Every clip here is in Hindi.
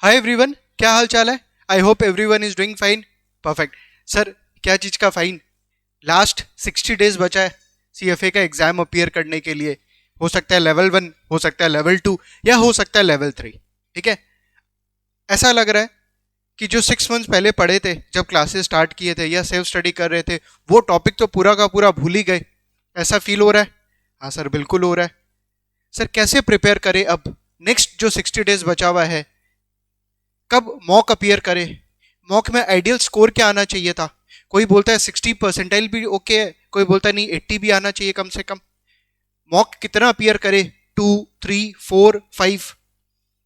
हाय एवरीवन, क्या हाल चाल है। I hope everyone is doing fine. Perfect. Sir, क्या चीज़ का फाइन? लास्ट 60 डेज बचा है सीएफए का एग्जाम अपीयर करने के लिए। हो सकता है लेवल 1, हो सकता है लेवल 2, या हो सकता है लेवल 3। ठीक है। ऐसा लग रहा है कि जो 6 मंथ्स पहले पढ़े थे, जब क्लासेस स्टार्ट किए थे या सेल्फ स्टडी कर रहे थे, वो टॉपिक तो पूरा का पूरा भूल ही गए। ऐसा फील हो रहा है? हाँ सर, बिल्कुल हो रहा है। सर, कैसे प्रिपेयर करें अब? नेक्स्ट जो 60 डेज बचा हुआ है, कब मॉक अपीयर करे? मॉक में आइडियल स्कोर क्या आना चाहिए था? कोई बोलता है 60 परसेंटाइल भी ओके है, कोई बोलता है नहीं 80 भी आना चाहिए कम से कम। मॉक कितना अपीयर करे? 2, 3, 4, 5?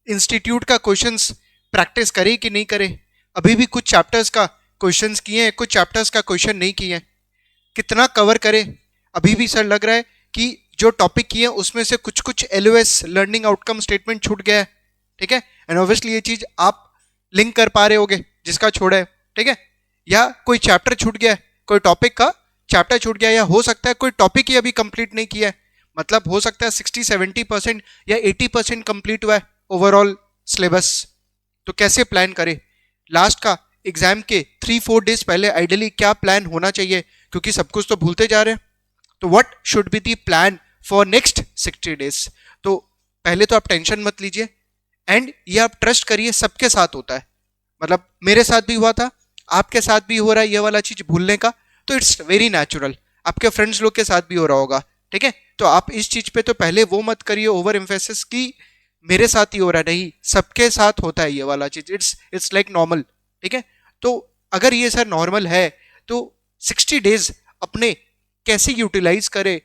इंस्टीट्यूट का क्वेश्चंस प्रैक्टिस करे कि नहीं करे? अभी भी कुछ चैप्टर्स का क्वेश्चंस किए हैं, कुछ चैप्टर्स का क्वेश्चन नहीं किए हैं। कितना कवर करे? अभी भी सर लग रहा है कि जो टॉपिक किए उसमें से कुछ कुछ एलओएस लर्निंग आउटकम स्टेटमेंट छूट गया है। ठीक है। एंड ऑब्वियसली ये चीज आप लिंक कर पा रहे होगे जिसका छोड़ा है। ठीक है। या कोई चैप्टर छूट गया है, कोई टॉपिक का चैप्टर छूट गया, या हो सकता है कोई टॉपिक ही अभी कंप्लीट नहीं किया है। मतलब हो सकता है 60-70% या 80% कंप्लीट हुआ है ओवरऑल सिलेबस। तो कैसे प्लान करें? लास्ट का एग्जाम के 3-4 डेज पहले आइडियली क्या प्लान होना चाहिए, क्योंकि सब कुछ तो भूलते जा रहे हैं। तो what should be the plan for next 60 days? तो पहले तो आप टेंशन मत लीजिए, एंड ये आप ट्रस्ट करिए, सबके साथ होता है। मतलब मेरे साथ भी हुआ था, आपके साथ भी हो रहा है ये वाला चीज भूलने का। तो इट्स वेरी नेचुरल। आपके फ्रेंड्स लोग के साथ भी हो रहा होगा। ठीक है। तो आप इस चीज पे तो पहले वो मत करिए ओवर एम्फेसिस की मेरे साथ ही हो रहा है। नहीं, सबके साथ होता है ये वाला चीज। It's like normal. ठीक है। तो अगर ये सर नॉर्मल है, तो 60 डेज अपने कैसे यूटिलाइज करे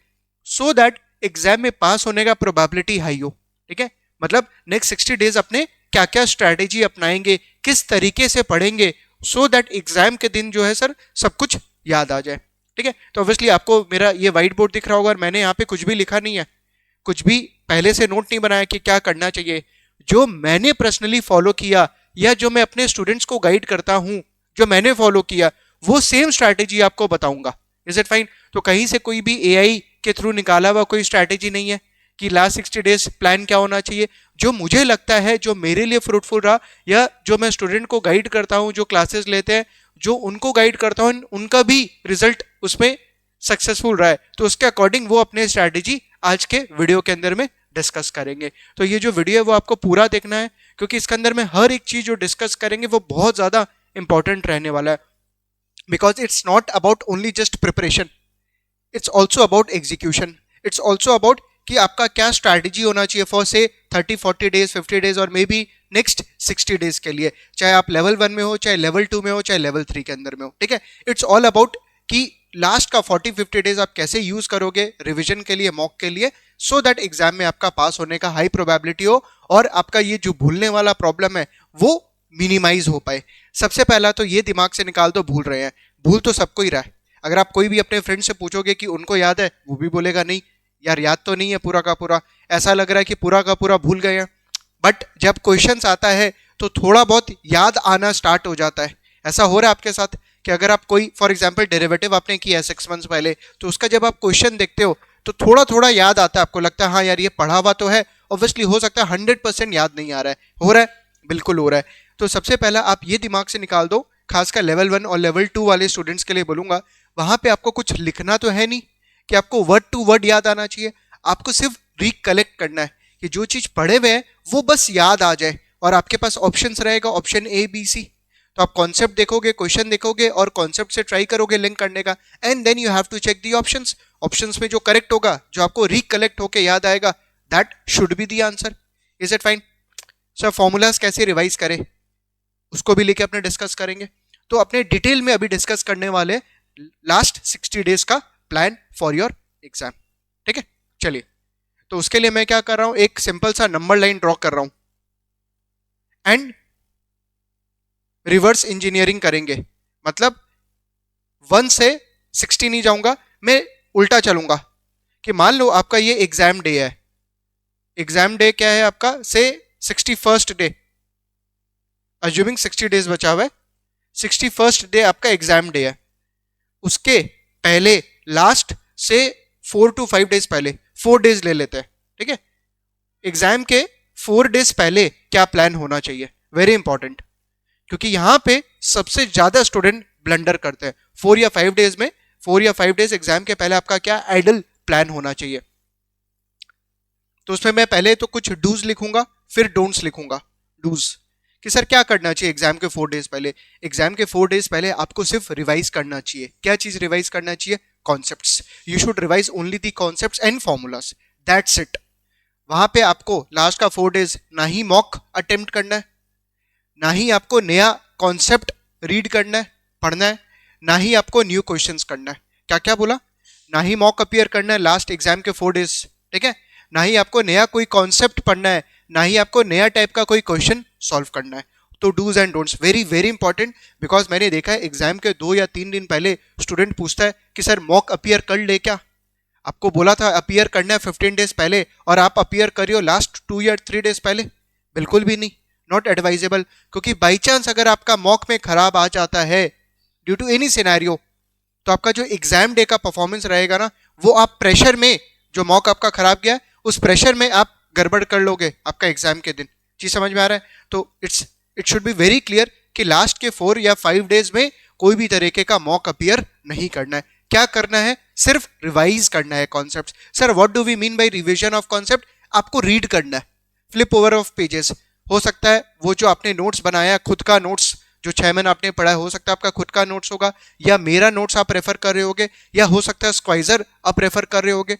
सो दैट एग्जाम में पास होने का प्रोबेबिलिटी हाई हो। ठीक है। मतलब नेक्स्ट 60 डेज अपने क्या क्या स्ट्रैटेजी अपनाएंगे, किस तरीके से पढ़ेंगे, सो दैट एग्जाम के दिन जो है सर सब कुछ याद आ जाए। ठीक है। तो ऑब्वियसली आपको मेरा ये व्हाइट बोर्ड दिख रहा होगा और मैंने यहाँ पे कुछ भी लिखा नहीं है, कुछ भी पहले से नोट नहीं बनाया कि क्या करना चाहिए। जो मैंने पर्सनली फॉलो किया या जो मैं अपने स्टूडेंट्स को गाइड करता हूं, जो मैंने फॉलो किया, वो सेम स्ट्रैटेजी आपको बताऊंगा। Is it fine? तो कहीं से कोई भी एआई के थ्रू निकाला हुआ कोई स्ट्रैटेजी नहीं है कि लास्ट 60 डेज प्लान क्या होना चाहिए। जो मुझे लगता है, जो मेरे लिए फ्रूटफुल रहा, या जो मैं स्टूडेंट को गाइड करता हूं, जो क्लासेस लेते हैं, जो उनको गाइड करता हूं, उनका भी रिजल्ट उसमें सक्सेसफुल रहा है, तो उसके अकॉर्डिंग वो अपने स्ट्रैटेजी आज के वीडियो के अंदर में डिस्कस करेंगे। तो ये जो वीडियो है वो आपको पूरा देखना है, क्योंकि इसके अंदर में हर एक चीज जो डिस्कस करेंगे वो बहुत ज्यादा इंपॉर्टेंट रहने वाला है। Because it's not about only just preparation, it's also about execution. It's also about कि आपका क्या स्ट्रैटेजी होना चाहिए फॉर से 30-40 डेज, 50 डेज, और मे बी नेक्स्ट 60 डेज के लिए, चाहे आप लेवल 1 में हो, चाहे लेवल 2 में हो, चाहे लेवल 3 के अंदर में हो। ठीक है। इट्स ऑल अबाउट कि लास्ट का 40-50 डेज आप कैसे यूज करोगे रिविजन के लिए, मॉक के लिए, सो दैट एग्जाम में आपका पास होने का हाई प्रोबेबिलिटी हो और आपका ये जो भूलने वाला प्रॉब्लम है वो मिनिमाइज हो पाए। सबसे पहला तो ये दिमाग से निकाल दो, भूल रहे हैं। भूल तो सबको ही रहा है। अगर आप कोई भी अपने फ्रेंड से पूछोगे कि उनको याद है, वो भी बोलेगा नहीं यार, याद तो नहीं है पूरा का पूरा, ऐसा लग रहा है कि पूरा का पूरा भूल गए हैं। बट जब क्वेश्चंस आता है तो थोड़ा बहुत याद आना स्टार्ट हो जाता है। ऐसा हो रहा है आपके साथ कि अगर आप कोई फॉर एग्जांपल डेरिवेटिव आपने किया है 6 मंथ्स पहले, तो उसका जब आप क्वेश्चन देखते हो तो थोड़ा थोड़ा याद आता है, आपको लगता है हाँ यार ये पढ़ा हुआ तो है। ऑब्वियसली हो सकता है 100% याद नहीं आ रहा है। हो रहा है? बिल्कुल हो रहा है। तो सबसे पहला आप ये दिमाग से निकाल दो, खासकर लेवल 1 और लेवल 2 वाले स्टूडेंट्स के लिए बोलूंगा, वहां पे आपको कुछ लिखना तो है नहीं कि आपको वर्ड टू वर्ड याद आना चाहिए। आपको सिर्फ रिकलेक्ट करना है कि जो चीज पढ़े हुए हैं वो बस याद आ जाए, और आपके पास ऑप्शंस रहेगा, ऑप्शन ए बी सी। तो आप कॉन्सेप्ट देखोगे, क्वेश्चन देखोगे और कॉन्सेप्ट से ट्राई करोगे लिंक करने का, and then you have to check the options. Options में जो करेक्ट होगा, जो आपको रिकलेक्ट होके याद आएगा, that should be the answer. Is it fine? Sir, formulas कैसे रिवाइज करें उसको भी लेके अपने डिस्कस करेंगे। तो अपने डिटेल में अभी डिस्कस करने वाले लास्ट 60 डेज का प्लान फॉर योर एग्जाम। ठीक है। चलिए, तो उसके लिए मैं क्या कर रहा हूं, एक सिंपल सा नंबर लाइन ड्रॉ कर रहा हूं एंड रिवर्स इंजीनियरिंग करेंगे। मतलब 1 से 60 नहीं जाऊंगा, मैं उल्टा चलूंगा कि मान लो आपका ये एग्जाम डे है। एग्जाम डे क्या है आपका? से 61st डे, अज्यूमिंग 60 डेज बचा हुआ है, 61st डे आपका एग्जाम डे है। उसके पहले लास्ट से 4 to 5 डेज पहले, 4 डेज ले लेते हैं। ठीक है। एग्जाम के 4 डेज पहले क्या प्लान होना चाहिए? वेरी इंपॉर्टेंट, क्योंकि यहां पे सबसे ज्यादा स्टूडेंट ब्लंडर करते हैं। 4 या 5 डेज में, 4 या 5 डेज एग्जाम के पहले आपका क्या आइडल प्लान होना चाहिए। तो उसमें मैं पहले तो कुछ डूज लिखूंगा, फिर डोंट्स लिखूंगा। डूज कि सर क्या करना चाहिए एग्जाम के 4 डेज पहले। एग्जाम के 4 डेज पहले आपको सिर्फ रिवाइज करना चाहिए। क्या चीज रिवाइज करना चाहिए? Concepts. You should revise only the concepts and formulas, that's it. वहां पे आपको लास्ट का 4 डेज ना ही मॉक अटेम्प्ट करना है, ना ही आपको नया कॉन्सेप्ट रीड करना है, पढ़ना है, ना ही आपको न्यू क्वेश्चंस करना है। क्या क्या बोला? ना ही मॉक अपियर करना है लास्ट एग्जाम के 4 डेज, ठीक है, ना ही आपको नया कोई कॉन्सेप्ट पढ़ना है, ना ही आपको नया टाइप का कोई क्वेश्चन सॉल्व करना है। तो dos and don'ts very very important, because मैंने देखा है एग्जाम के 2 या 3 दिन पहले स्टूडेंट पूछता है कि सर मॉक अपियर कर ले क्या। आपको बोला था अपियर करना है 15 डेज पहले, और आप अपियर करियो लास्ट 2 या 3 डेज पहले। बिल्कुल भी नहीं, नॉट एडवाइजेबल। क्योंकि बाई चांस अगर आपका मॉक में खराब आ जाता है ड्यू टू एनी सिनेरियो, तो आपका जो एग्जाम डे का परफॉर्मेंस रहेगा ना, वो आप प्रेशर में, जो मॉक आपका खराब गया उस प्रेशर में आप गड़बड़ कर लोगे आपका एग्जाम के दिन। चीज समझ में आ रहा है? तो it should be very clear कि लास्ट के 4 या 5 डेज में कोई भी तरीके का मॉक अपियर नहीं करना है। क्या करना है? सिर्फ रिवाइज करना है concept. Sir what do we mean by revision of concept? आपको रीड करना है, फ्लिप ओवर ऑफ पेजेस। हो सकता है वो जो आपने नोट्स बनाया, खुद का नोट्स जो 6 महीने आपने पढ़ा है, हो सकता है आपका खुद का नोट्स होगा, या मेरा नोट्स आप रेफर कर रहे होगे, या हो सकता है स्क्वाइजर आप रेफर कर रहे होगे।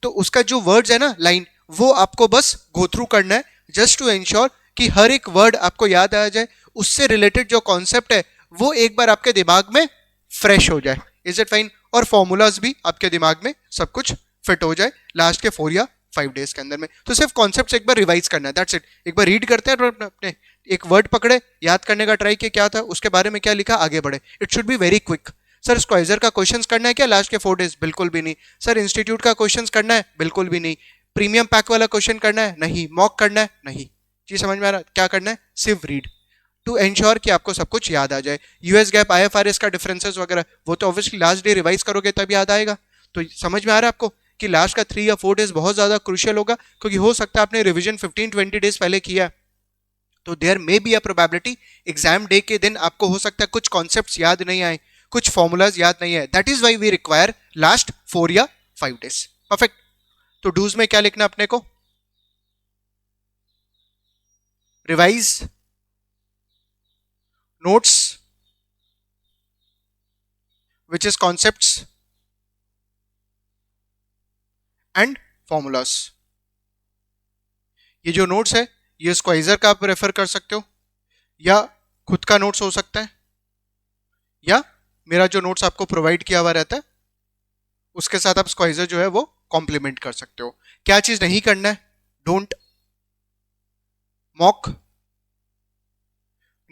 तो उसका जो वर्ड्स है ना, लाइन, वो आपको बस गो थ्रू करना है, जस्ट टू एंश्योर कि हर एक वर्ड आपको याद आ जाए, उससे रिलेटेड जो कॉन्सेप्ट है वो एक बार आपके दिमाग में फ्रेश हो जाए। Is it fine? और फॉर्मूलाज भी आपके दिमाग में सब कुछ फिट हो जाए लास्ट के 4 या 5 डेज के अंदर में। तो सिर्फ कॉन्सेप्ट एक बार रिवाइज करना है, दैट्स इट। एक बार रीड करते हैं, अपने एक वर्ड पकड़े, याद करने का ट्राई किया क्या था, उसके बारे में क्या लिखा, आगे बढ़े। It should be very quick. Sir स्क्वाइजर का क्वेश्चंस करना है क्या लास्ट के 4 डेज? बिल्कुल भी नहीं। सर इंस्टीट्यूट का क्वेश्चंस करना है? बिल्कुल भी नहीं। प्रीमियम पैक वाला क्वेश्चन करना है? नहीं। मॉक करना है? नहीं। चीज समझ में आ रहा? क्या करना है? सिर्फ रीड, टू एंश्योर कि आपको सब कुछ याद आ जाए। यूएस गैप, आईएफआरएस का डिफरेंसेस वगैरह, वो तो ऑब्वियसली लास्ट डे रिवाइज करोगे तब याद आएगा। तो समझ में आ रहा है आपको कि लास्ट का 3 या 4 डेज बहुत ज्यादा क्रूशियल होगा, क्योंकि हो सकता है आपने रिवीजन 15-20 डेज पहले किया, तो there may be a probability exam day के दिन आपको हो सकता है कुछ कॉन्सेप्ट्स याद नहीं आए, कुछ फॉर्मूलाज याद नहीं आए। That is why we require last 4 या 5 डेज। परफेक्ट। तो डूज में क्या लिखना अपने को? Revise notes which is concepts and formulas। ये जो नोट्स है ये स्क्वाइजर का आप रेफर कर सकते हो, या खुद का नोट्स हो सकता है, या मेरा जो नोट्स आपको प्रोवाइड किया हुआ रहता है उसके साथ आप स्क्वाइजर जो है वो कॉम्प्लीमेंट कर सकते हो। क्या चीज नहीं करना है? Don't mock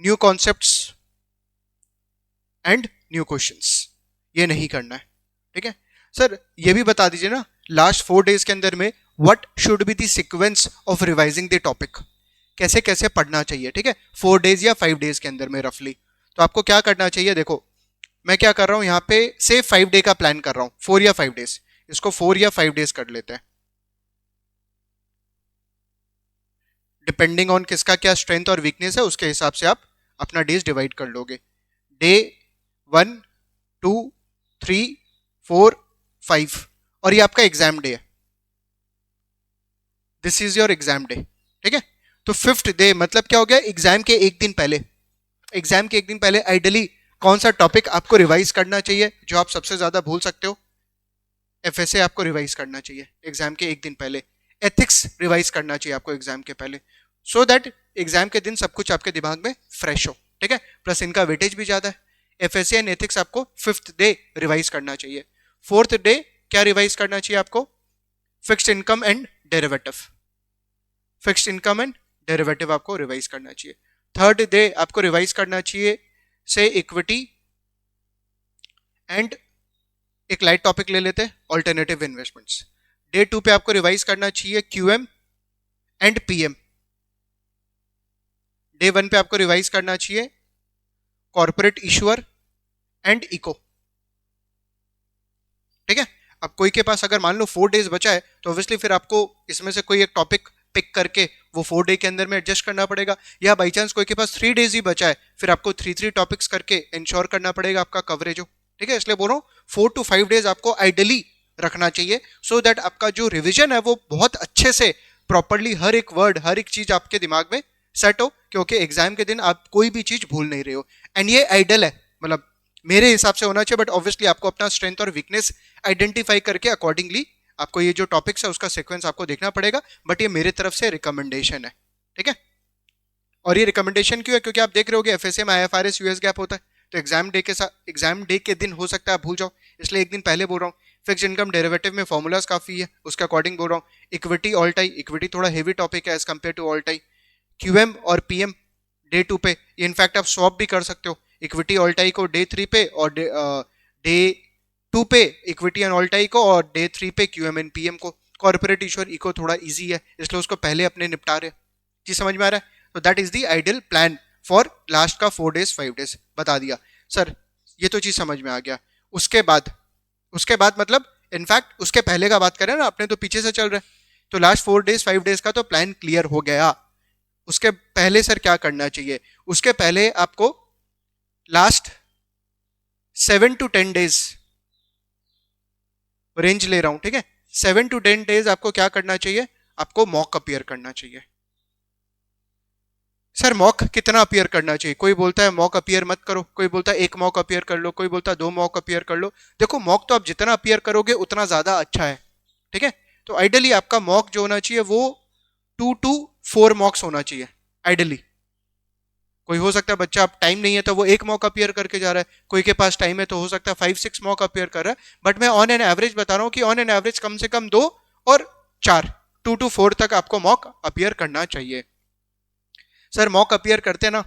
new concepts and new questions, ये नहीं करना है। ठीक है सर, ये भी बता दीजिए ना लास्ट 4 डेज के अंदर में what should be the sequence of revising the topic, कैसे कैसे पढ़ना चाहिए। ठीक है, 4 डेज या 5 डेज के अंदर में रफली। तो आपको क्या करना चाहिए? देखो मैं क्या कर रहा हूं यहाँ पे, से 5 डे का प्लान कर रहा हूं, 4 या 5 डेज, इसको 4 या 5 डेज कर लेते हैं, डिपेंडिंग ऑन किसका क्या स्ट्रेंथ और वीकनेस है उसके हिसाब से आप अपना डेज डिवाइड कर लोगे। डे 1, 2, 3, 4, 5, और ये आपका एग्जाम डे है, this is your exam day. ठीक है, तो 5th डे मतलब क्या हो गया? एग्जाम के एक दिन पहले। एग्जाम के एक दिन पहले आइडियली कौन सा टॉपिक आपको रिवाइज करना चाहिए जो आप सबसे ज्यादा भूल सकते हो? एफएसए आपको रिवाइज करना चाहिए एग्जाम के एक दिन पहले। एथिक्स रिवाइज करना चाहिए आपको एग्जाम के पहले, सो दैट एग्जाम के दिन सब कुछ आपके दिमाग में फ्रेश हो। ठीक है, प्लस इनका वेटेज भी ज्यादा है। एफएसए एंड एथिक्स आपको 5th डे रिवाइज करना चाहिए। 4th डे क्या रिवाइज करना चाहिए आपको? Fixed income and derivative. Fixed income and derivative आपको रिवाइज करना चाहिए। 3rd डे आपको रिवाइज करना चाहिए से इक्विटी एंड एक लाइट टॉपिक ले लेते हैं, ऑल्टरनेटिव इन्वेस्टमेंट्स। डे 2 पे आपको रिवाइज करना चाहिए क्यूएम एंड पीएम। डे 1 पे आपको रिवाइज करना चाहिए कॉर्पोरेट इशूअर एंड इको। ठीक है, अब कोई के पास अगर मान लो 4 डेज बचा है तो ऑब्वियसली फिर आपको इसमें से कोई एक टॉपिक पिक करके वो 4 डे के अंदर में एडजस्ट करना पड़ेगा, या बाई चांस कोई के पास 3 डेज ही बचा है, फिर आपको 3 टॉपिक्स करके इंश्योर करना पड़ेगा आपका कवरेज हो। ठीक है, इसलिए बोल रहा हूँ 4 to 5 डेज आपको आइडियली रखना चाहिए, सो दैट आपका जो रिविजन है वो बहुत अच्छे से प्रॉपरली हर एक वर्ड हर एक चीज आपके दिमाग में सेट हो, क्योंकि एग्जाम के दिन आप कोई भी चीज भूल नहीं रहे हो। एंड ये आइडियल है, मतलब मेरे हिसाब से होना चाहिए, बट ऑब्वियसली आपको अपना स्ट्रेंथ और वीकनेस आइडेंटिफाई करके अकॉर्डिंगली आपको ये जो टॉपिक्स है उसका सीक्वेंस आपको देखना पड़ेगा, बट ये मेरे तरफ से रिकमेंडेशन है। ठीक है, और ये रिकमेंडेशन क्यों है, क्योंकि आप देख रहे होगे एफएसए में आईएफआरएस यूएस गैप होता है, तो एग्जाम डे के दिन हो सकता है आप भूल जाओ, इसलिए एक दिन पहले बोल रहा हूँ। फिक्स इनकम डेरिवेटिव में फॉर्मूलाज काफी है, उसके अकॉर्डिंग बोल रहा हूँ। इक्विटी ऑल टाई, इक्विटी थोड़ा हेवी टॉपिक है एज कम्पेयर टू ऑल टाई। क्यूएम और पीएम डे 2 पे, ये इनफैक्ट आप स्वैप भी कर सकते हो, इक्विटी ऑल टाई को डे 3 पे और डे 2 पे इक्विटी एंड ऑल टाई को, और डे 3 पे क्यूएम एंड पीएम को। कॉर्पोरेट इश्योर इको थोड़ा इजी है, इसलिए उसको पहले अपने निपटा रहे। जी समझ में आ रहा है? तो that is the ideal plan for last का 4 डेज 5 डेज बता दिया सर, ये तो चीज समझ में आ गया। उसके बाद मतलब इनफैक्ट उसके पहले का बात करें ना, अपने तो पीछे से चल रहे हैं, तो लास्ट 4 डेज 5 डेज का तो प्लान क्लियर हो गया। उसके पहले सर क्या करना चाहिए? उसके पहले आपको लास्ट 7 to 10 डेज रेंज ले रहा हूं, ठीक है, 7 to 10 डेज आपको क्या करना चाहिए? आपको मॉक अपियर करना चाहिए। सर मॉक कितना अपियर करना चाहिए? कोई बोलता है मॉक अपियर मत करो, कोई बोलता है एक मॉक अपियर कर लो, कोई बोलता है 2 मॉक अपियर कर लो। देखो मॉक तो आप जितना अपियर करोगे उतना ज्यादा अच्छा है, ठीक है। तो आइडियली आपका मॉक जो होना चाहिए वो 2 to 4 मॉक्स होना चाहिए आइडियली। कोई हो सकता है बच्चा आप टाइम नहीं है तो वो एक मॉक अपियर करके जा रहा है, कोई के पास टाइम है तो हो सकता है 5-6 मॉक अपियर कर रहा है, बट मैं ऑन एन एवरेज बता रहा हूँ कि ऑन एन एवरेज कम से कम 2 और 4, 2 to 4 तक आपको मॉक अपियर करना चाहिए। सर मॉक अपियर करते हैं ना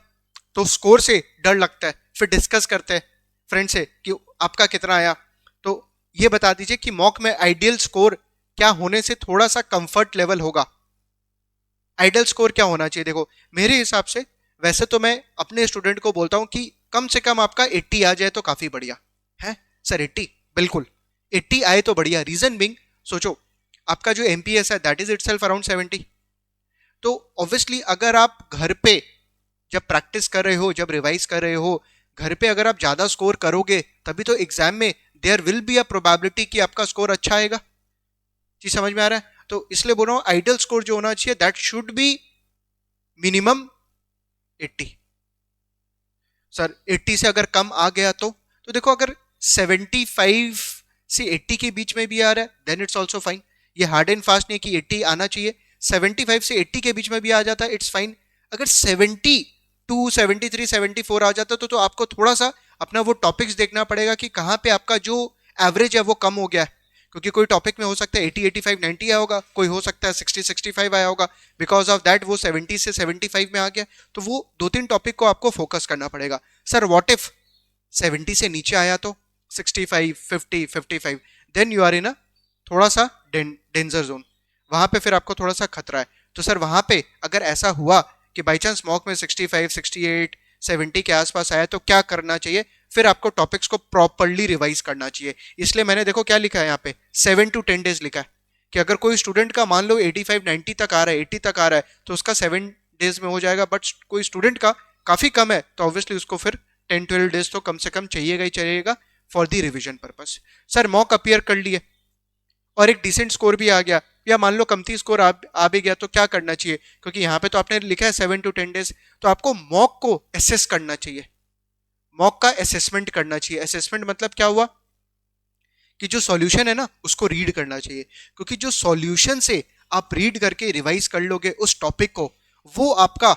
तो स्कोर से डर लगता है, फिर डिस्कस करते हैं फ्रेंड से कि आपका कितना आया, तो ये बता दीजिए कि मॉक में आइडियल स्कोर क्या होने से थोड़ा सा कंफर्ट लेवल होगा? आइडियल स्कोर क्या होना चाहिए? देखो मेरे हिसाब से वैसे तो मैं अपने स्टूडेंट को बोलता हूं कि कम से कम आपका 80 आ जाए तो काफी बढ़िया है। सर 80, बिल्कुल 80 आए तो बढ़िया। रीजन बिंग, सोचो आपका जो एमपीएस है दैट इज इटसेल्फ अराउंड 70, तो ऑब्वियसली अगर आप घर पे जब प्रैक्टिस कर रहे हो, जब रिवाइज कर रहे हो, घर पे अगर आप ज्यादा स्कोर करोगे तभी तो एग्जाम में there will be a probability कि आपका स्कोर अच्छा आएगा। जी समझ में आ रहा है? तो इसलिए बोल रहा हूं आइडियल स्कोर जो होना चाहिए that should be minimum 80। Sir 80 से अगर कम आ गया तो देखो अगर 75 से 80 के बीच में भी आ रहा है देन इट्स ऑल्सो फाइन। ये हार्ड एंड फास्ट नहीं कि 80 आना चाहिए, 75 से 80 के बीच में भी आ जाता है इट्स फाइन। अगर 72, 73, 74 आ जाता तो आपको थोड़ा सा अपना वो टॉपिक्स देखना पड़ेगा कि कहाँ पे आपका जो एवरेज है वो कम हो गया है, क्योंकि कोई टॉपिक में हो सकता है 80, 85, 90 आया होगा, कोई हो सकता है 60, 65 आया होगा, बिकॉज ऑफ दैट वो 70 से 75 में आ गया, तो वो 2-3 टॉपिक को आपको फोकस करना पड़ेगा। सर व्हाट इफ 70 से नीचे आया तो 65, 50, 55, देन यू आर इन अ थोड़ा सा डेंजर जोन, वहां पे फिर आपको थोड़ा सा खतरा है। तो सर वहां पे अगर ऐसा हुआ कि बाई चांस मॉक में 65, 68, 70 के आसपास आया तो क्या करना चाहिए? फिर आपको टॉपिक्स को प्रॉपरली रिवाइज करना चाहिए। इसलिए मैंने देखो क्या लिखा है यहाँ पे 7 to 10 डेज लिखा है कि अगर कोई स्टूडेंट का मान लो 85, 90 तक आ रहा है, 80 तक आ रहा है तो उसका 7 डेज में हो जाएगा, बट कोई स्टूडेंट का काफी कम है तो ऑब्वियसली उसको फिर 10-12 डेज तो कम से कम चाहिएगा ही चाहिएगा for the revision purpose. Sir mock appear कर लिए और एक डिसेंट स्कोर भी आ गया, या मान लो कमती स्कोर आ भी गया तो क्या करना चाहिए? क्योंकि यहाँ पे तो आपने लिखा है 7 to 10 डेज, तो आपको मॉक को एसेस करना चाहिए, मॉक का असेसमेंट करना चाहिए। असेसमेंट मतलब क्या हुआ कि जो सॉल्यूशन है ना उसको रीड करना चाहिए, क्योंकि जो सॉल्यूशन से आप रीड करके रिवाइज कर लोगे उस टॉपिक को, वो आपका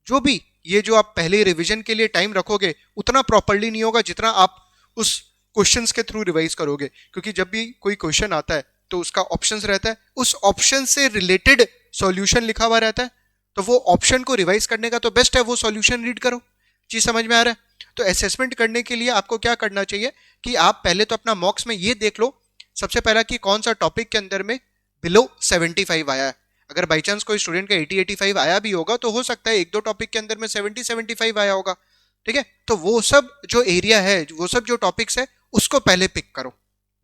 जो भी ये जो आप पहले रिवीजन के लिए टाइम रखोगे उतना प्रॉपरली नहीं होगा जितना आप उस क्वेश्चंस के थ्रू रिवाइज करोगे। क्योंकि जब भी कोई क्वेश्चन आता है तो उसका ऑप्शंस रहता है, उस ऑप्शन से रिलेटेड सॉल्यूशन लिखा हुआ रहता है, तो वो ऑप्शन को रिवाइज करने का तो बेस्ट है वो सॉल्यूशन रीड करो। चीज समझ में आ रहा है? तो असेसमेंट करने के लिए आपको क्या करना चाहिए कि आप पहले तो अपना मॉक्स में ये देख लो सबसे पहला कि कौन सा टॉपिक के अंदर में बिलो 75 आया है। अगर बाई चांस कोई स्टूडेंट का 80-85 आया भी होगा तो हो सकता है 1-2 टॉपिक के अंदर में 70-75 आया होगा, ठीक है। तो वो सब जो एरिया है, वो सब जो टॉपिक्स है उसको पहले पिक करो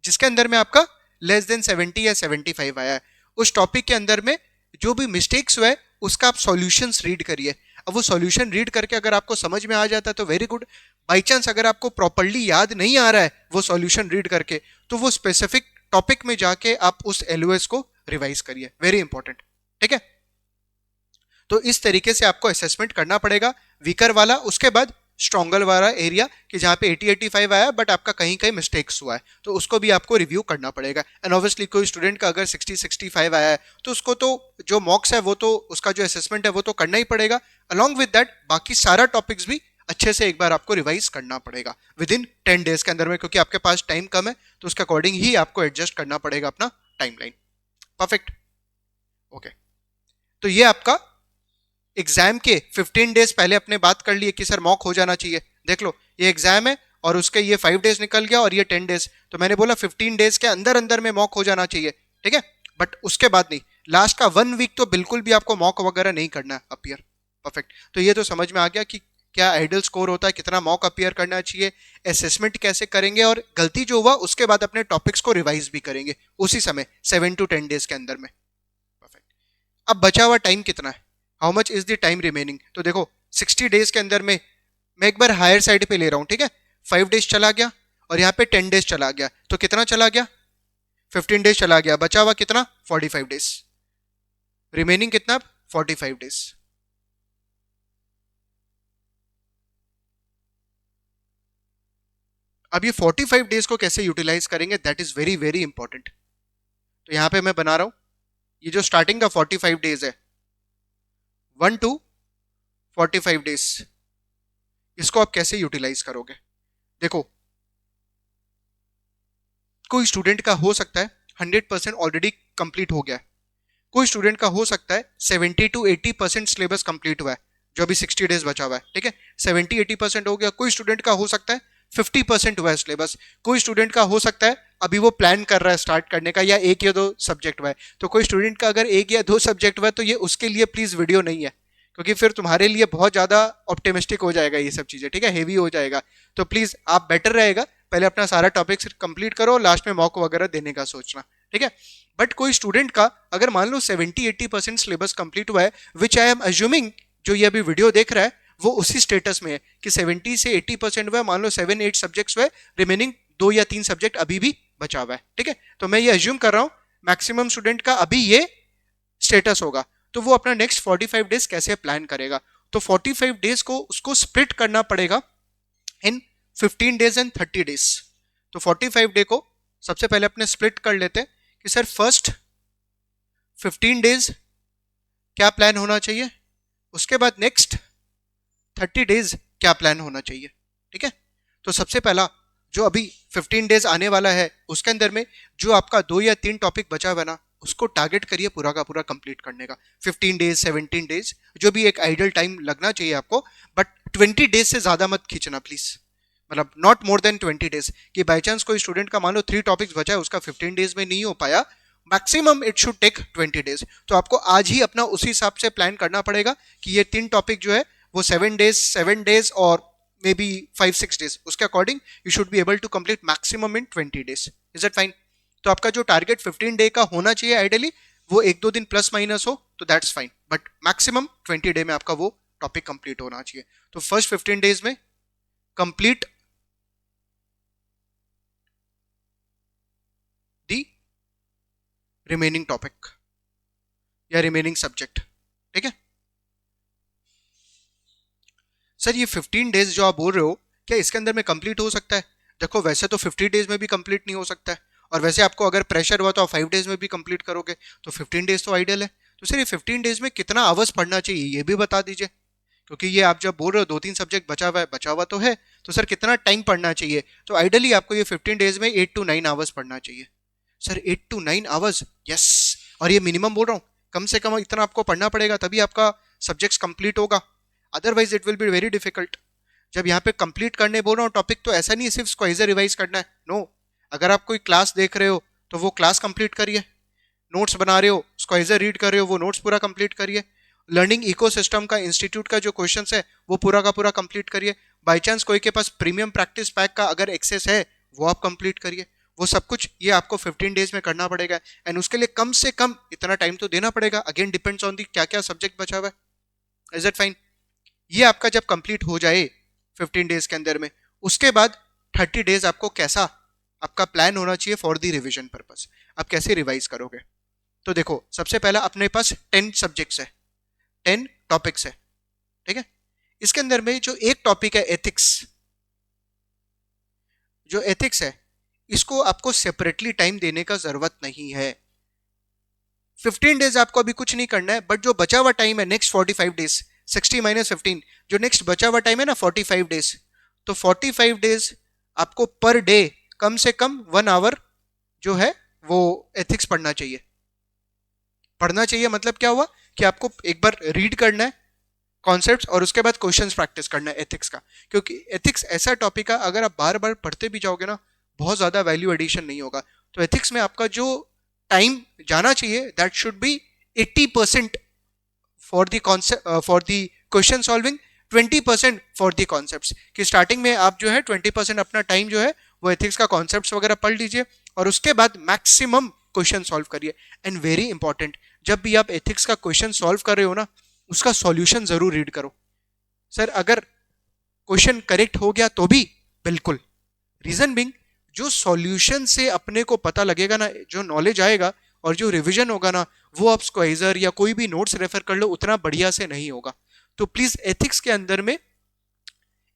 जिसके अंदर में आपका लेस देन 70 या 75 आया है। उस टॉपिक के अंदर में जो भी मिस्टेक्स हुए उसका आप सॉल्यूशंस रीड करिए। अब वो सॉल्यूशन रीड करके अगर आपको समझ में आ जाता है तो वेरी गुड। बाई चांस अगर आपको प्रॉपरली याद नहीं आ रहा है वो सॉल्यूशन रीड करके, तो वो स्पेसिफिक टॉपिक में जाके आप उस एलओएस को रिवाइज करिए, वेरी इंपॉर्टेंट। ठीक है, तो इस तरीके से आपको असेसमेंट करना पड़ेगा, वीकर वाला, उसके बाद स्ट्रॉन्गर वाला एरिया कि जहां पे 80-85 आया बट आपका कहीं कहीं मिस्टेक्स हुआ है, तो उसको भी आपको रिव्यू करना पड़ेगा। एंड ऑब्वियसली कोई स्टूडेंट का अगर 60-65 आया है तो उसको तो जो मॉक्स है वो तो उसका जो असेसमेंट है वो तो करना ही पड़ेगा। अलॉन्ग विद दैट बाकी सारा टॉपिक्स भी अच्छे से एक बार आपको रिवाइज करना पड़ेगा विद इन 10 डेज के अंदर में, क्योंकि आपके पास टाइम कम है तो उसके अकॉर्डिंग ही आपको एडजस्ट करना पड़ेगा अपना टाइमलाइन। Perfect, okay. तो ये आपका एग्जाम के 15 डेज पहले अपने बात कर लिए कि सर मॉक हो जाना चाहिए। देख लो ये एग्जाम है और उसके ये 5 डेज निकल गया और ये 10 डेज, तो मैंने बोला 15 डेज के अंदर अंदर में मॉक हो जाना चाहिए। ठीक है, बट उसके बाद नहीं, लास्ट का 1 वीक तो बिल्कुल भी आपको मॉक वगैरह नहीं करना है अपीयर। परफेक्ट, तो ये तो समझ में आ गया कि क्या आइडल स्कोर होता है, कितना मॉक अपीयर करना चाहिए, असेसमेंट कैसे करेंगे, और गलती जो हुआ उसके बाद अपने टॉपिक्स को रिवाइज भी करेंगे उसी समय 7 to 10 डेज के अंदर में। परफेक्ट, अब बचा हुआ टाइम कितना है, how much is the time remaining, तो देखो 60 डेज के अंदर में मैं एक बार हायर साइड पे ले रहा हूं। ठीक है, 5 डेज चला गया और यहाँ पे 10 डेज चला गया, तो कितना चला गया, 15 डेज चला गया, बचा हुआ कितना 45 डेज, रिमेनिंग कितना 45 डेज। अब ये 45 डेज को कैसे यूटिलाइज करेंगे, that is very very important. तो यहां पे मैं बना रहा हूं ये जो स्टार्टिंग का 45 डेज है, 1 to 45 डेज, इसको आप कैसे यूटिलाइज करोगे। देखो कोई स्टूडेंट का हो सकता है 100% ऑलरेडी कंप्लीट हो गया है, कोई स्टूडेंट का हो सकता है 70 to 80% सिलेबस कंप्लीट हुआ है, जो अभी 60 डेज बचा हुआ है। ठीक है, 70-80% हो गया, कोई स्टूडेंट का हो सकता है 50% हुआ है सिलेबस, कोई स्टूडेंट का हो सकता है अभी वो प्लान कर रहा है स्टार्ट करने का, या 1 या 2 सब्जेक्ट हुआ है। तो कोई स्टूडेंट का अगर 1 या 2 सब्जेक्ट हुआ है तो ये उसके लिए प्लीज वीडियो नहीं है, क्योंकि फिर तुम्हारे लिए बहुत ज्यादा ऑप्टिमिस्टिक हो जाएगा ये सब चीजें। ठीक है, हेवी हो जाएगा, तो प्लीज आप बेटर रहेगा पहले अपना सारा टॉपिक कंप्लीट करो, लास्ट में मॉक वगैरह देने का सोचना। ठीक है, बट कोई स्टूडेंट का अगर मान लो 70-80% सिलेबस कंप्लीट हुआ है, विच आई एम अज्यूमिंग जो ये अभी वीडियो देख रहा है वो उसी स्टेटस में है कि 70 से 80% हुआ है, मान लो 7-8 सब्जेक्ट्स हुए, रिमेनिंग 2 या 3 सब्जेक्ट अभी भी बचा हुआ है। ठीक है, तो मैं ये अज्यूम कर रहा हूं मैक्सिमम स्टूडेंट का अभी ये स्टेटस होगा, तो वो अपना नेक्स्ट 45 डेज कैसे प्लान करेगा। तो 45 डेज को उसको स्प्लिट करना पड़ेगा इन 15 डेज एंड 30 डेज। तो 45 डे को सबसे पहले अपने स्प्लिट कर लेते हैं कि सर फर्स्ट 15 डेज क्या प्लान होना चाहिए, उसके बाद नेक्स्ट 30 डेज क्या प्लान होना चाहिए। ठीक है, तो सबसे पहला जो अभी 15 डेज आने वाला है उसके अंदर में जो आपका 2 या 3 टॉपिक बचा हुआ ना, उसको टारगेट करिए पूरा का पूरा कंप्लीट करने का। 15 डेज 17 डेज जो भी एक आइडल टाइम लगना चाहिए आपको, बट 20 डेज से ज्यादा मत खींचना प्लीज, मतलब नॉट मोर देन 20 डेज। कि बाई चांस कोई स्टूडेंट का मान लो 3 टॉपिक्स बचा है, उसका 15 डेज में नहीं हो पाया, maximum it should take 20 days. तो आपको आज ही अपना उसी हिसाब से प्लान करना पड़ेगा कि ये 3 टॉपिक जो है वो 7 डेज और मे बी 5-6 डेज, उसके according you should be able to complete maximum in 20 days. Is it fine? तो आपका जो टारगेट 15 डे का होना चाहिए आइडियली, वो 1-2 दिन प्लस माइनस हो तो that's fine, but maximum 20 day में आपका वो टॉपिक कंप्लीट होना चाहिए। तो फर्स्ट 15 डेज में कंप्लीट दी रिमेनिंग टॉपिक या रिमेनिंग सब्जेक्ट। ठीक है सर, ये 15 डेज जो आप बोल रहे हो क्या इसके अंदर में कंप्लीट हो सकता है? देखो वैसे तो 50 डेज में भी कंप्लीट नहीं हो सकता है, और वैसे आपको अगर प्रेशर हुआ तो आप 5 डेज में भी कंप्लीट करोगे, तो 15 डेज तो आइडियल है। तो सर ये 15 डेज में कितना आवर्स पढ़ना चाहिए ये भी बता दीजिए, क्योंकि ये आप जब बोल रहे हो 2-3 सब्जेक्ट बचा हुआ है, बचा हुआ तो है, तो सर कितना टाइम पढ़ना चाहिए? तो आइडियली आपको ये 15 डेज में 8 to 9 आवर्स पढ़ना चाहिए। सर 8 to 9 आवर्स, यस, और ये मिनिमम बोल रहा हूँ, कम से कम इतना आपको पढ़ना पड़ेगा तभी आपका सब्जेक्ट्स कंप्लीट होगा, otherwise it will be very difficult. जब यहाँ पे कंप्लीट करने बोल रहा हूँ टॉपिक, तो ऐसा नहीं सिर्फ स्क्वाइजर रिवाइज करना है, नो। अगर आप कोई क्लास देख रहे हो तो वो क्लास कंप्लीट करिए, नोट्स बना रहे हो, स्क्वाइजर रीड कर रहे हो, वो नोट्स पूरा कंप्लीट करिए, लर्निंग इकोसिस्टम का इंस्टीट्यूट का जो क्वेश्चंस है वो पूरा का पूरा कंप्लीट करिए, बाई चांस कोई के पास प्रीमियम प्रैक्टिस पैक का अगर एक्सेस है वो आप कंप्लीट करिए। वो सब कुछ ये आपको 15 डेज में करना पड़ेगा, एंड उसके लिए कम से कम इतना टाइम तो देना पड़ेगा। अगेन डिपेंड्स ऑन दी क्या क्या सब्जेक्ट बचा हुआ है। Is it fine? ये आपका जब कंप्लीट हो जाए 15 डेज के अंदर में, उसके बाद 30 डेज आपको कैसा आपका प्लान होना चाहिए फॉर दी रिविजन पर्पस, आप कैसे रिवाइज करोगे। तो देखो, सबसे पहला अपने पास 10 सब्जेक्ट्स है, 10 टॉपिक्स है, ठीक है। इसके अंदर में जो एक टॉपिक है एथिक्स, जो एथिक्स है, इसको आपको सेपरेटली टाइम देने का जरूरत नहीं है। 15 डेज आपको अभी कुछ नहीं करना है, बट जो बचा हुआ टाइम है नेक्स्ट 45 डेज, 60 माइनस 15, जो नेक्स्ट बचा हुआ टाइम है ना 45 डेज, तो 45 डेज आपको पर डे कम से कम 1 आवर जो है वो एथिक्स पढ़ना चाहिए। पढ़ना चाहिए मतलब क्या हुआ कि आपको एक बार रीड करना है कॉन्सेप्ट्स, और उसके बाद क्वेश्चंस प्रैक्टिस करना है एथिक्स का। क्योंकि एथिक्स ऐसा टॉपिक है, अगर आप बार बार पढ़ते भी जाओगे ना, बहुत ज्यादा वैल्यू एडिशन नहीं होगा। तो एथिक्स में आपका जो टाइम जाना चाहिए that should be 80% for the concept, for the question solving, 20% for the concepts. कि स्टार्टिंग में आप जो है 20% अपना टाइम जो है वो एथिक्स का कॉन्सेप्ट्स वगैरह पढ़ लीजिए, और उसके बाद मैक्सिमम क्वेश्चन सॉल्व करिए। एंड वेरी इंपॉर्टेंट, जब भी आप एथिक्स का क्वेश्चन सॉल्व कर रहे हो ना, उसका सॉल्यूशन जरूर रीड करो। सर अगर क्वेश्चन करेक्ट हो गया तो भी बिल्कुल, रीजन बिंग, जो सॉल्यूशन से अपने को पता लगेगा ना, जो नॉलेज आएगा और जो रिवीजन होगा ना, वो आप स्क्वाइजर या कोई भी नोट्स रेफर कर लो उतना बढ़िया से नहीं होगा। तो प्लीज एथिक्स के अंदर में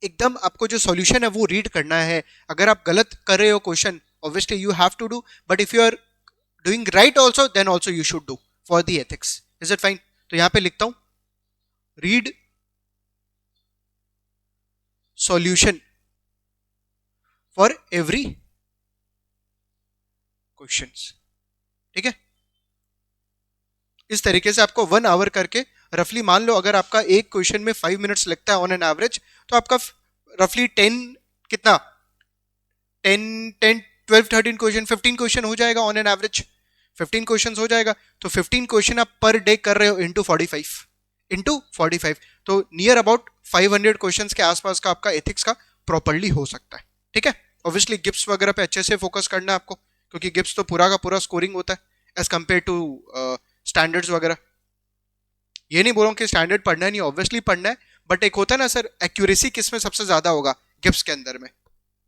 एकदम आपको जो सॉल्यूशन है वो रीड करना है। अगर आप गलत कर रहे हो question, obviously you have to do, but if you are doing right also, then also you should do for the ethics. Is it fine? तो यहां पे लिखता हूं, read solution for every questions, ठीक है। इस तरीके से आपको 1 आवर करके, रफली मान लो अगर आपका एक क्वेश्चन में 5 मिनट्स लगता है ऑन एन एवरेज, तो आपका रफली 10 कितना 10 10 12 13 क्वेश्चन, 15 क्वेश्चन हो जाएगा ऑन एन एवरेज। 15 क्वेश्चन हो जाएगा, तो 15 क्वेश्चन आप पर डे कर रहे हो इंटू 45, तो नियर अबाउट 500 क्वेश्चन के आसपास का आपका एथिक्स का प्रॉपरली हो सकता है, ठीक है। ऑब्वियसली गिब्स वगैरह पे अच्छे से फोकस करना है आपको, क्योंकि गिब्स तो पूरा का पूरा स्कोरिंग होता है एज कंपेयर टू स्टैंडर्ड्स वगैरह। ये नहीं बोल रहा हूँ कि स्टैंडर्ड पढ़ना है, नहीं, ऑब्वियसली पढ़ना है, बट एक होता है ना सर, एक्यूरेसी किस में सबसे ज्यादा होगा, गिब्स के अंदर में,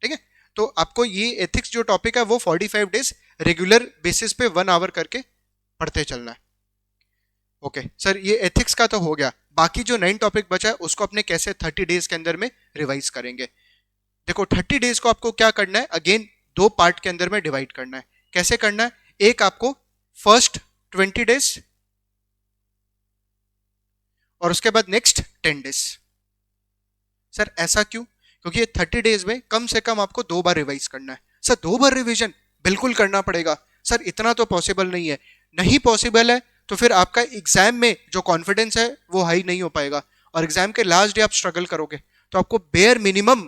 ठीक है। तो आपको ये एथिक्स जो टॉपिक है वो 45 डेज रेगुलर बेसिस पे 1 आवर करके पढ़ते चलना है। ओके सर, ये एथिक्स का तो हो गया, बाकी जो 9 टॉपिक बचा है उसको अपने कैसे 30 डेज के अंदर में रिवाइज करेंगे। देखो 30 डेज को आपको क्या करना है, अगेन 2 पार्ट के अंदर में डिवाइड करना है। कैसे करना है, एक आपको फर्स्ट 20 डेज और उसके बाद नेक्स्ट 10 डेज। सर ऐसा क्यों? क्योंकि ये 30 डेज में कम से कम आपको 2 बार रिवाइज करना है। सर 2 बार रिवीजन बिल्कुल करना पड़ेगा। सर इतना तो पॉसिबल नहीं है, नहीं पॉसिबल है तो फिर आपका एग्जाम में जो कॉन्फिडेंस है वो हाई नहीं हो पाएगा, और एग्जाम के लास्ट डे आप स्ट्रगल करोगे। तो आपको बेयर मिनिमम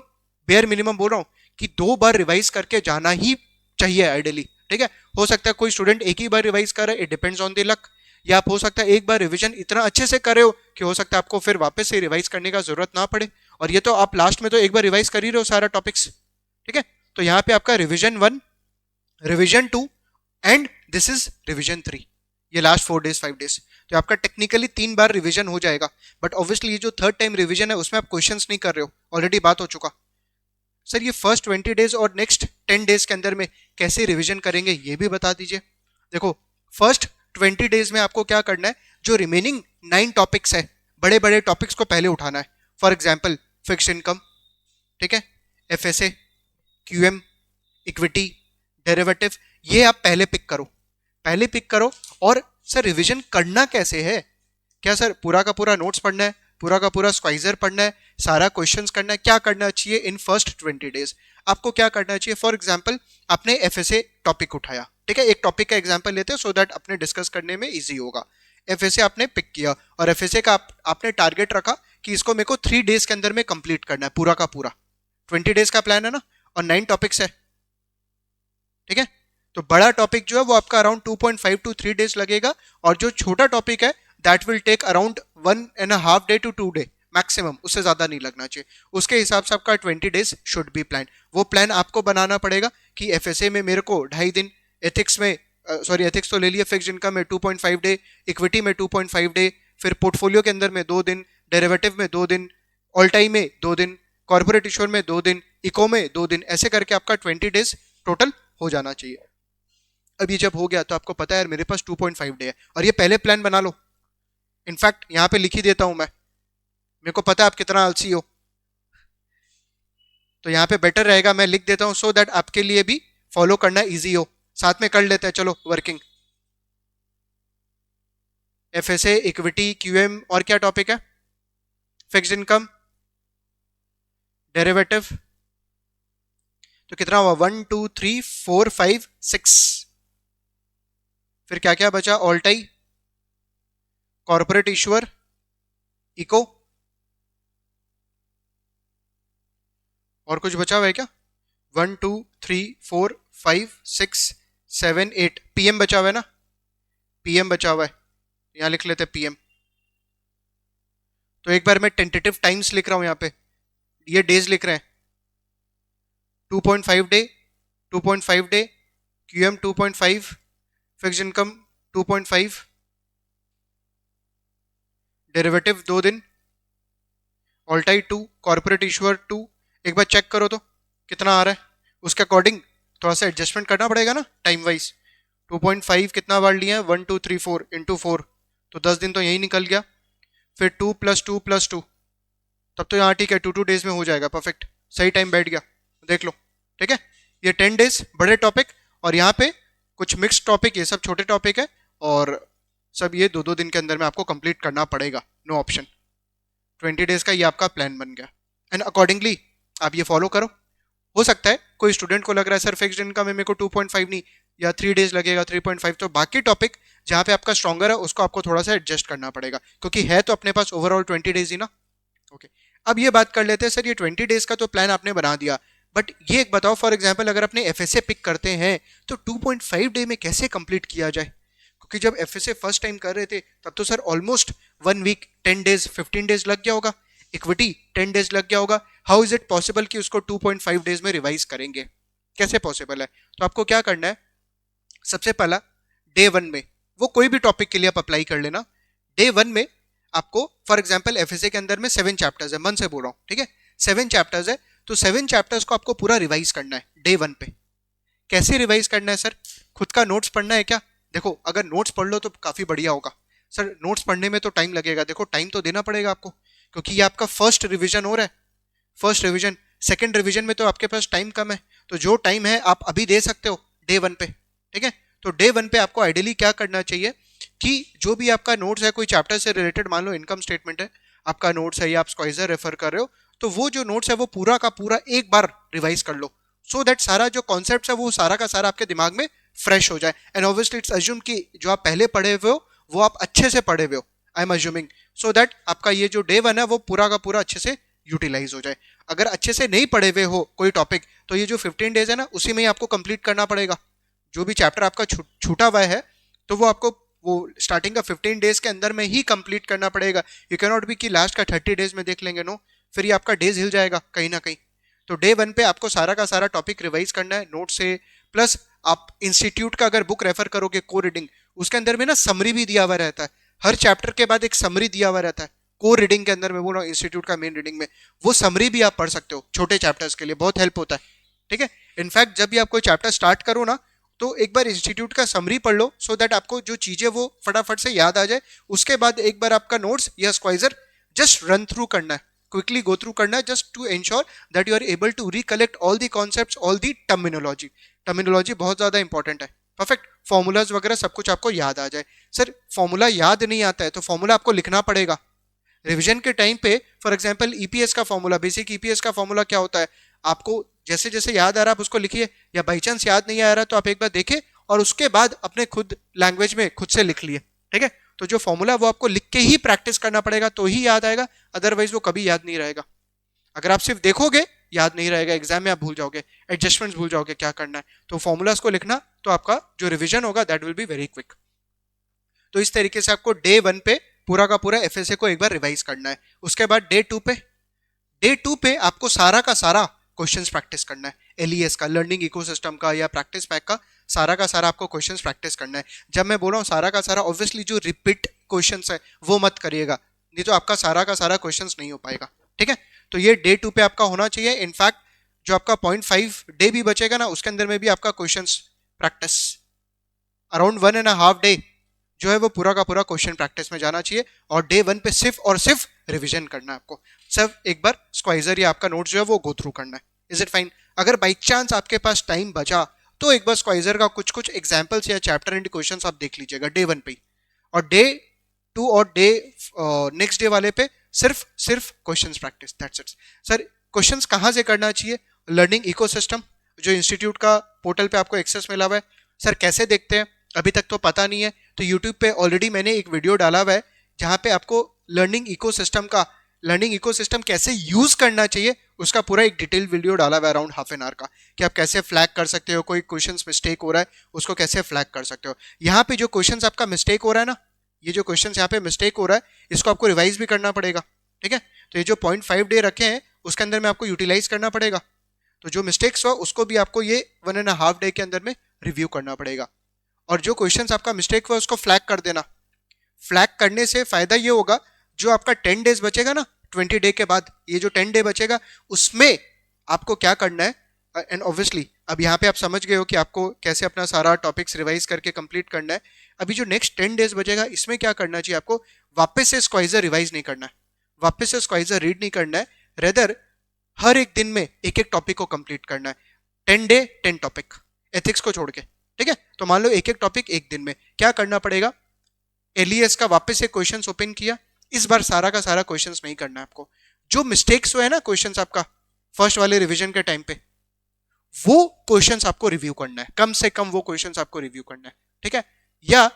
बोल रहा हूं कि 2 बार रिवाइज करके जाना ही चाहिए आइडियली, ठीक है। हो सकता है कोई स्टूडेंट एक ही बार रिवाइज कर रहा है, it depends on the luck, या आप हो सकता है एक बार रिवीजन इतना अच्छे से कर रहे हो कि हो सकता है आपको फिर वापस से रिवाइज करने का जरूरत ना पड़े, और ये तो आप लास्ट में तो एक बार रिवाइज कर ही रहे हो सारा टॉपिक्स, ठीक है। तो यहाँ पे आपका revision 1, revision 2 and this is revision 3, ये लास्ट 4 डेज 5 डेज, तो आपका टेक्निकली 3 बार रिवीजन हो जाएगा। बट ऑब्वियसली ये जो थर्ड टाइम रिवीजन है उसमें आप क्वेश्चंस नहीं कर रहे हो, ऑलरेडी बात हो चुका। सर ये फर्स्ट 20 डेज और नेक्स्ट 10 डेज के अंदर में कैसे रिवीजन करेंगे ये भी बता दीजिए। देखो फर्स्ट 20 डेज में आपको क्या करना है, जो रिमेनिंग 9 टॉपिक्स है, बड़े बड़े टॉपिक्स को पहले उठाना है। फॉर एग्जाम्पल फिक्स्ड इनकम, ठीक है, एफएसए, क्यूएम, इक्विटी, डेरिवेटिव, ये आप पहले पिक करो। और सर रिवीजन करना कैसे है, क्या सर पूरा का पूरा नोट्स पढ़ना है, पूरा का पूरा स्क्वाइजर पढ़ना है, सारा क्वेश्चंस करना है, क्या करना चाहिए इन फर्स्ट 20 डेज? आपको क्या करना चाहिए, फॉर एग्जांपल आपने एफएसए टॉपिक उठाया, ठीक है, एक टॉपिक का एग्जांपल लेते हैं सो दैट अपने डिस्कस करने में इजी होगा। एफएसए आपने पिक किया और एफएसए का आपने टारगेट रखा कि इसको मेरे को 3 डेज के अंदर में कंप्लीट करना है, पूरा का पूरा 20 डेज का प्लान है ना, और 9 टॉपिक्स है, ठीक है। तो बड़ा टॉपिक जो है वो आपका अराउंड 2.5 to 3 डेज लगेगा, और जो छोटा टॉपिक है that will take around 1.5 day to 2 day maximum, उससे ज़्यादा नहीं लगना चाहिए। उसके हिसाब से आपका 20 डेज शुड बी प्लान। वो प्लान आपको बनाना पड़ेगा कि एफएसए में मेरे को 2.5 दिन, एथिक्स में सॉरी एथिक्स तो ले लिया, फिक्स्ड इनकम में 2.5 डे, इक्विटी में 2.5 डे, फिर पोर्टफोलियो के अंदर में 2 दिन, डेरिवेटिव में 2 दिन, ऑल टाइम में 2 दिन, कॉर्पोरेट इश्योर में 2 दिन, इको में 2 दिन, ऐसे करके आपका 20 डेज टोटल हो जाना चाहिए। अब ये जब हो गया तो आपको पता है यार मेरे पास 2.5 डे है, और ये पहले प्लान बना लो। इनफैक्ट यहाँ पे लिख ही देता हूं मैं, मेरे को पता है आप कितना आलसी हो, तो यहाँ पे बेटर रहेगा मैं लिख देता हूं सो दैट आपके लिए भी फॉलो करना इजी हो। साथ में कर लेते हैं चलो वर्किंग। एफएसए, इक्विटी, क्यूएम, और क्या टॉपिक है? Fixed income, derivative. तो कितना हुआ? 1 2 3 4 5 6। फिर क्या क्या बचा? ऑल्टाई, कॉर्पोरेट इश्यूअर, इको, और कुछ बचा हुआ है क्या? 1 2 3 4 5 6 7 8। पीएम बचा हुआ है ना? पीएम बचा हुआ है, यहां लिख लेते हैं पीएम। तो एक बार मैं टेंटेटिव टाइम्स लिख रहा हूं यहाँ पे, ये डेज लिख रहे हैं। 2.5 day, 2.5 day, QM 2.5, fixed income 2.5, derivative 2 दिन, ऑल्टाई 2, कॉर्पोरेट इश्यूअर 2। एक बार चेक करो तो कितना आ रहा है, उसके अकॉर्डिंग थोड़ा सा एडजस्टमेंट करना पड़ेगा ना टाइम वाइज। 2.5 कितना बार लिया है? 1 2 3 4 इंटू 4, तो 10 दिन तो यही निकल गया। फिर 2 + 2 + 2, तब तो यहाँ ठीक है 2 डेज में हो जाएगा, परफेक्ट, सही टाइम बैठ गया, देख लो। ठीक है, ये 10 डेज बड़े टॉपिक, और यहाँ पे कुछ मिक्स टॉपिक, ये सब छोटे टॉपिक है, और सब ये 2 दिन के अंदर में आपको कंप्लीट करना पड़ेगा, नो ऑप्शन। 20 डेज का ये आपका प्लान बन गया, एंड अकॉर्डिंगली आप ये फॉलो करो। हो सकता है कोई स्टूडेंट को लग रहा है सर फिक्स्ड इनकम में मेरे को 2.5 नहीं या 3 डेज लगेगा 3.5, तो बाकी टॉपिक जहां पे आपका स्ट्रॉन्गर है उसको आपको थोड़ा सा एडजस्ट करना पड़ेगा, क्योंकि है तो अपने पास ओवरऑल 20 डेज ही ना। ओके, अब ये बात कर लेते हैं सर, ये 20 डेज का तो प्लान आपने बना दिया, बट ये एक बताओ, फॉर एग्जाम्पल अगर अपने एफएसए पिक करते हैं तो 2.5 डे में कैसे कंप्लीट किया जाए? क्योंकि जब एफएसए फर्स्ट टाइम कर रहे थे तब तो sir almost 1 week, 10 days, 15 days लग गया होगा, इक्विटी 10 डेज लग गया होगा। हाउ इज इट पॉसिबल कि उसको 2.5 डेज में रिवाइज करेंगे? कैसे पॉसिबल है? तो आपको क्या करना है, सबसे पहला डे 1 में, वो कोई भी टॉपिक के लिए आप अप्लाई कर लेना। डे 1 में आपको फॉर एग्जाम्पल एफएसए के अंदर में 7 चैप्टर्स है, मन से बोल रहा हूँ, ठीक है, 7 चैप्टर्स है, तो 7 चैप्टर्स को आपको पूरा रिवाइज करना है डे 1 पे। कैसे रिवाइज करना है सर? खुद का नोट्स पढ़ना है क्या? देखो अगर नोट्स पढ़ लो तो काफी बढ़िया होगा। सर नोट्स पढ़ने में तो टाइम लगेगा, देखो टाइम तो देना पड़ेगा आपको, क्योंकि ये आपका फर्स्ट रिवीजन हो रहा है, फर्स्ट रिवीजन। सेकंड रिवीजन में तो आपके पास टाइम कम है, तो जो टाइम है आप अभी दे सकते हो डे 1 पे, ठीक है। तो डे 1 पे आपको आइडियली क्या करना चाहिए कि जो भी आपका नोट्स है कोई चैप्टर से रिलेटेड, मान लो इनकम स्टेटमेंट है आपका नोट्स है या आप स्क्वाइजर रेफर कर रहे हो, तो वो जो नोट्स है वो पूरा का पूरा एक बार रिवाइज कर लो, सो दैट सारा जो कॉन्सेप्ट है वो सारा का सारा आपके दिमाग में फ्रेश हो जाए। एंड ऑब्वियसली इट्स अज्यूम कि जो आप पहले पढ़े हुए हो वो आप अच्छे से पढ़े हुए हो, I am assuming, so that आपका ये जो डे 1 है वो पूरा का पूरा अच्छे से यूटिलाइज हो जाए। अगर अच्छे से नहीं पढ़े हुए हो कोई टॉपिक, तो ये जो 15 डेज है ना उसी में ही आपको कंप्लीट करना पड़ेगा। जो भी चैप्टर आपका छूटा हुआ है तो वो आपको वो स्टार्टिंग का 15 डेज के अंदर में ही कंप्लीट करना पड़ेगा। यू कैन नॉट बी कि लास्ट का 30 डेज में देख लेंगे, नो, फिर ये आपका डेज हिल जाएगा कहीं ना कहीं। तो डे 1 पे आपको सारा का सारा टॉपिक रिवाइज करना है नोट से, प्लस आप इंस्टीट्यूट का अगर बुक रेफर करोगे को रीडिंग, उसके अंदर में ना समरी भी दिया हुआ रहता है, हर चैप्टर के बाद एक समरी दिया हुआ रहता है को रीडिंग के अंदर में, बोल रहा हूँ इंस्टीट्यूट का मेन रीडिंग में, वो समरी भी आप पढ़ सकते हो, छोटे चैप्टर्स के लिए बहुत हेल्प होता है, ठीक है। इनफैक्ट जब भी आप कोई चैप्टर स्टार्ट करो ना तो एक बार इंस्टीट्यूट का समरी पढ़ लो, सो दैट आपको जो चीजें वो फटाफट से याद आ जाए। उसके बाद एक बार आपका नोट्स या स्क्वाइजर जस्ट रन थ्रू करना है, क्विकली गो थ्रू करना है, just to ensure that you are able to recollect all the concepts, all the terminology. Terminology बहुत ज्यादा इंपॉर्टेंट है, परफेक्ट, फॉर्मूलाज वगैरह सब कुछ आपको याद आ जाए। सर फॉर्मूला याद नहीं आता है तो फॉर्मूला आपको लिखना पड़ेगा रिवीजन के टाइम पे। फॉर एग्जांपल ईपीएस का फॉर्मूला, बेसिक ईपीएस का फॉर्मूला क्या होता है, आपको जैसे जैसे याद आ रहा है आप उसको लिखिए, या बाई चांस याद नहीं आ रहा तो आप एक बार देखें और उसके बाद अपने खुद लैंग्वेज में खुद से लिख लिए, ठीक है। तो जो फॉर्मूला वो आपको लिख के ही प्रैक्टिस करना पड़ेगा तो ही याद आएगा, अदरवाइज वो कभी याद नहीं रहेगा। अगर आप सिर्फ देखोगे याद नहीं रहेगा, एग्जाम में आप भूल जाओगे, एडजस्टमेंट्स भूल जाओगे क्या करना है। तो फॉर्मूलाज को लिखना, तो आपका जो रिवीजन होगा that will be very quick. तो इस तरीके से आपको डे 1 पे पूरा का पूरा एफएसए को एक बार रिवाइज करना है। उसके बाद डे 2 पे आपको सारा का सारा क्वेश्चंस प्रैक्टिस करना है, एलईएस का, लर्निंग इकोसिस्टम का या प्रैक्टिस पैक का सारा आपको क्वेश्चंस प्रैक्टिस करना है। जब मैं बोल रहा हूँ सारा का सारा, ऑब्वियसली जो रिपीट क्वेश्चंस है वो मत करिएगा, नहीं तो आपका सारा का सारा क्वेश्चंस नहीं हो पाएगा, ठीक है। तो ये डे 2 पे आपका होना चाहिए। इनफैक्ट जो आपका 0.5 डे भी बचेगा ना, उसके अंदर में भी आपका क्वेश्चंस प्रैक्टिस अराउंड 1.5 डे जो है वो पूरा का पूरा क्वेश्चन प्रैक्टिस में जाना चाहिए। और डे 1 पे सिर्फ और सिर्फ रिवीजन करना है आपको, सिर्फ एक बार स्क्वाइजर या आपका नोट जो है वो गो थ्रू करना है। Is it fine? अगर बाई चांस आपके पास टाइम बचा तो एक बार स्क्वाइजर का कुछ कुछ एग्जाम्पल्स या चैप्टर एंड क्वेश्चंस आप देख लीजिएगा डे 1 पे ही, और डे 2 और नेक्स्ट डे वाले पे सिर्फ सिर्फ questions practice, that's it. Sir questions कहाँ से करना चाहिए? लर्निंग इकोसिस्टम जो इंस्टीट्यूट का पोर्टल पे आपको एक्सेस मिला हुआ है। सर कैसे देखते हैं अभी तक तो पता नहीं है, तो यूट्यूब पे ऑलरेडी मैंने एक वीडियो डाला हुआ है जहाँ पे आपको लर्निंग इकोसिस्टम कैसे यूज करना चाहिए उसका पूरा एक डिटेल वीडियो डाला हुआ है अराउंड हाफ एन आवर का, कि आप कैसे फ्लैग कर सकते हो, कोई क्वेश्चन मिस्टेक हो रहा है उसको कैसे फ्लैग कर सकते हो। यहाँ पे जो क्वेश्चन आपका मिस्टेक हो रहा है ना, ये जो क्वेश्चन यहाँ पे मिस्टेक हो रहा है इसको आपको रिवाइज भी करना पड़ेगा, ठीक है। तो ये जो 0.5 डे रखे हैं उसके अंदर में आपको यूटिलाइज करना पड़ेगा। तो जो मिस्टेक्स हुआ उसको भी आपको ये 1.5 डे के अंदर में रिव्यू करना पड़ेगा। और जो क्वेश्चंस आपका मिस्टेक हुआ उसको फ्लैग कर देना। फ्लैग करने से फायदा ये होगा, जो आपका 10 डेज बचेगा ना 20 डे के बाद, ये जो 10 डे बचेगा उसमें आपको क्या करना है, एंड ऑब्वियसली अब यहाँ पे आप समझ गए हो कि आपको कैसे अपना सारा टॉपिक्स रिवाइज करके कंप्लीट करना है। अभी जो नेक्स्ट 10 डेज बचेगा इसमें क्या करना चाहिए आपको, वापस से स्क्वाइजर रिवाइज नहीं करना है, वापस से स्क्वाइजर रीड नहीं करना है, रेदर हर एक दिन में एक एक टॉपिक को कंप्लीट करना है। 10 डे 10 टॉपिक, एथिक्स को छोड़ के, ठीक है। तो मान लो एक एक टॉपिक एक दिन में क्या करना पड़ेगा, एलईएस का वापस से क्वेश्चंस ओपन किया, इस बार सारा का सारा क्वेश्चंस नहीं करना है आपको। जो मिस्टेक्स हुए हैं ना क्वेश्चंस आपका फर्स्ट वाले रिवीजन के टाइम पे, वो क्वेश्चंस आपको रिव्यू करना है, कम से कम वो क्वेश्चंस आपको रिव्यू करना है, ठीक है। या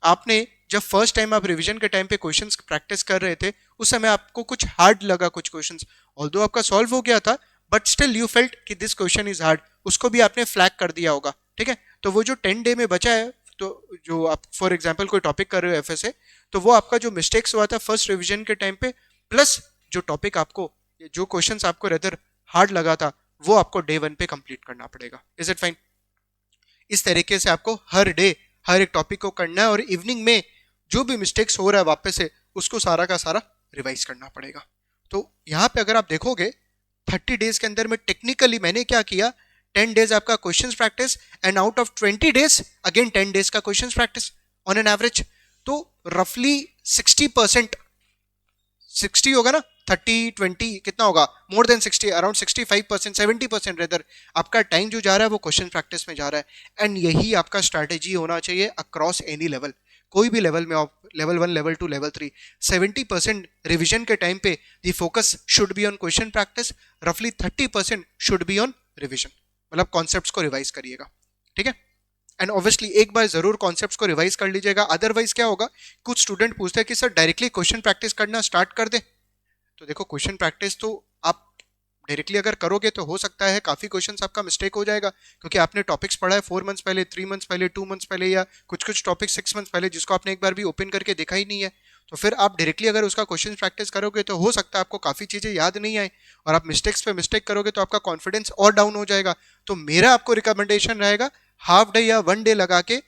आपने जब फर्स्ट टाइम आप रिवीजन के टाइम पे क्वेश्चंस प्रैक्टिस कर रहे थे उस समय आपको कुछ हार्ड लगा, कुछ क्वेश्चंस ऑल्दो आपका सॉल्व हो गया था बट स्टिल यू फेल्ट कि दिस क्वेश्चन इज हार्ड, उसको भी आपने फ्लैग कर दिया होगा, ठीक है। तो वो जो 10 डे में बचा है, तो जो आप फॉर एग्जांपल कोई टॉपिक कर रहे हो एफएसए, तो वो आपका जो मिस्टेक्स हुआ था फर्स्ट रिवीजन के टाइम पे, प्लस जो टॉपिक आपको, जो क्वेश्चंस आपको रेदर हार्ड लगा था, वो आपको डे 1 पे कंप्लीट करना पड़ेगा। Is it fine? इस तरीके से आपको हर डे हर एक टॉपिक को करना है, और इवनिंग में जो भी मिस्टेक्स हो रहा है वापस से उसको सारा का सारा रिवाइज करना पड़ेगा। तो यहाँ पे अगर आप देखोगे 30 डेज के अंदर में टेक्निकली मैंने क्या किया, 10 डेज आपका questions practice and out of 20 days again 10 days का questions practice on an average. तो रफली 60% 60 होगा ना, 30-20 कितना होगा, मोर देन 60, अराउंड 65% 70% रेदर आपका टाइम जो जा रहा है वो क्वेश्चन प्रैक्टिस में जा रहा है। एंड यही आपका स्ट्रैटेजी होना चाहिए अक्रॉस एनी लेवल, कोई भी लेवल में, लेवल 1 लेवल 2 लेवल 3, 70% रिवीजन के टाइम पे the focus should be on question practice, रफली 30% शुड बी ऑन रिवीजन, मतलब कॉन्सेप्ट्स को रिवाइज करिएगा, ठीक है। एंड ऑब्वियसली एक बार जरूर कॉन्सेप्ट्स को रिवाइज कर लीजिएगा, अदरवाइज क्या होगा, कुछ स्टूडेंट पूछते हैं कि सर डायरेक्टली क्वेश्चन प्रैक्टिस करना स्टार्ट कर दे। तो देखो क्वेश्चन प्रैक्टिस तो आप डायरेक्टली अगर करोगे तो हो सकता है काफी क्वेश्चंस आपका मिस्टेक हो जाएगा, क्योंकि आपने टॉपिक्स पढ़ा है 4 मंथ्स पहले, 3 मंथ्स पहले, 2 मंथ्स पहले, या कुछ कुछ टॉपिक 6 मंथ्स पहले जिसको आपने एक बार भी ओपन करके देखा ही नहीं है। तो फिर आप डायरेक्टली अगर उसका क्वेश्चन प्रैक्टिस करोगे तो हो सकता है आपको काफी चीजें याद नहीं आए, और आप मिस्टेक्स पे मिस्टेक करोगे तो आपका कॉन्फिडेंस और डाउन हो जाएगा। तो मेरा आपको रिकमेंडेशन रहेगा हाफ डे या 1 डे लगा के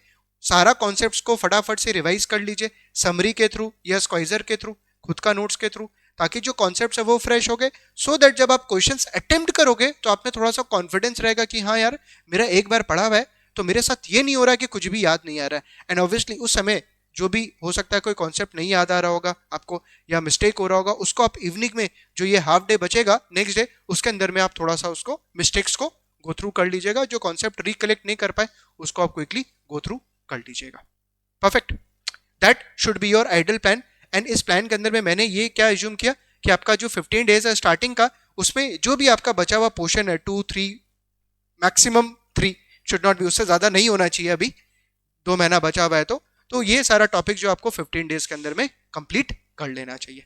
सारा कॉन्सेप्ट्स को फटाफट से रिवाइज कर लीजिए, समरी के थ्रू या स्क्वाइजर के थ्रू, खुद का नोट्स के थ्रू, ताकि जो कॉन्सेप्ट्स है वो फ्रेश हो गए, सो दैट जब आप क्वेश्चंस अटेम्प्ट करोगे तो आप में थोड़ा सा कॉन्फिडेंस रहेगा कि हाँ यार मेरा एक बार पढ़ा हुआ है, तो मेरे साथ ये नहीं हो रहा कि कुछ भी याद नहीं आ रहा है। एंड ऑब्वियसली उस समय जो भी हो सकता है कोई कॉन्सेप्ट नहीं याद आ रहा होगा आपको या मिस्टेक हो रहा होगा, उसको आप इवनिंग में जो ये हाफ डे बचेगा नेक्स्ट डे, उसके अंदर में आप थोड़ा सा उसको मिस्टेक्स को गो थ्रू कर लीजिएगा, जो कॉन्सेप्ट रिकलेक्ट नहीं कर पाए उसको आप क्विकली गो थ्रू कर लीजिएगा। Perfect, that should be your ideal plan. And इस प्लान के अंदर में मैंने ये क्या एज्यूम किया कि आपका जो 15 डेज है स्टार्टिंग का, उसमें जो भी आपका बचा हुआ पोर्शन है 2-3 मैक्सिमम 3 शुड नॉट बी, उससे ज्यादा नहीं होना चाहिए, अभी 2 महीना बचा हुआ है तो ये सारा टॉपिक जो आपको 15 डेज के अंदर में कंप्लीट कर लेना चाहिए।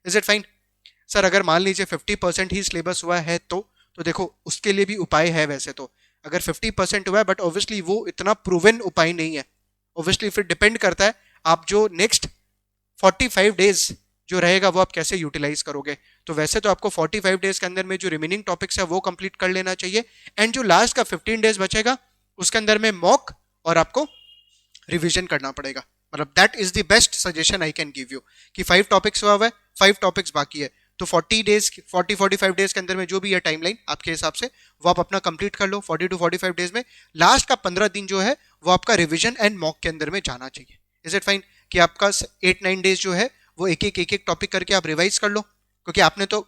Is it fine? सर अगर मान लीजिए 50% ही सिलेबस हुआ है तो देखो उसके लिए भी उपाय है वैसे तो, अगर 50% हुआ है बट ऑब्वियसली वो इतना प्रूवन उपाय नहीं है, ऑब्वियसली फिर डिपेंड करता है आप जो नेक्स्ट 45 डेज जो रहेगा वो आप कैसे यूटिलाइज करोगे। तो वैसे तो आपको 45 डेज के अंदर में जो रिमेनिंग टॉपिक्स है वो कंप्लीट कर लेना चाहिए, एंड जो लास्ट का 15 डेज बचेगा उसके अंदर में मॉक और आपको रिवीजन करना पड़ेगा। मतलब that is the best suggestion I can give you कि 5 टॉपिक्स हुआ है, 5 टॉपिक्स बाकी है, तो 45 डेज के अंदर में जो भी है टाइमलाइन आपके हिसाब से वो आप अपना कंप्लीट कर लो 40 to 45 डेज में। लास्ट का 15 दिन जो है वो आपका रिवीजन एंड मॉक के अंदर में जाना चाहिए। इज इट फाइन कि आपका 8-9 डेज जो है वो एक एक टॉपिक करके आप रिवाइज कर लो, क्योंकि आपने तो